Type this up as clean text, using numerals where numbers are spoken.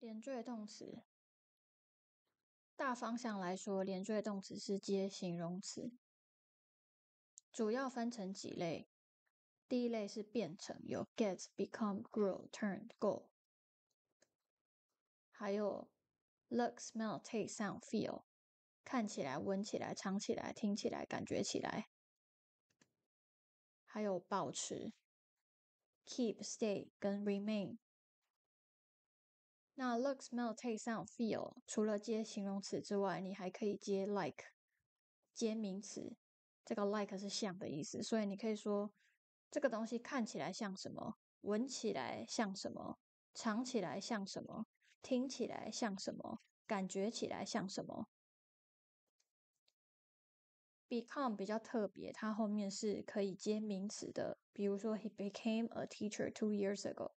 连缀动词，大方向来说，连缀动词是接形容词，主要分成几类。第一类是变成，有 get、become、grow、turn、go， 还有 look、smell、taste、sound、feel， 看起来、闻起来、尝起来、听起来、感觉起来。还有保持 keep、stay 跟 remain。那 look, smell, taste, sound, feel 除了接形容词之外，你还可以接 like 接名词。这个 like 是像的意思，所以你可以说这个东西看起来像什么，闻起来像什么，尝起来像什么，听起来像什么，感觉起来像什么。become 比较特别，它后面是可以接名词的，比如说 he became a teacher 2 years ago，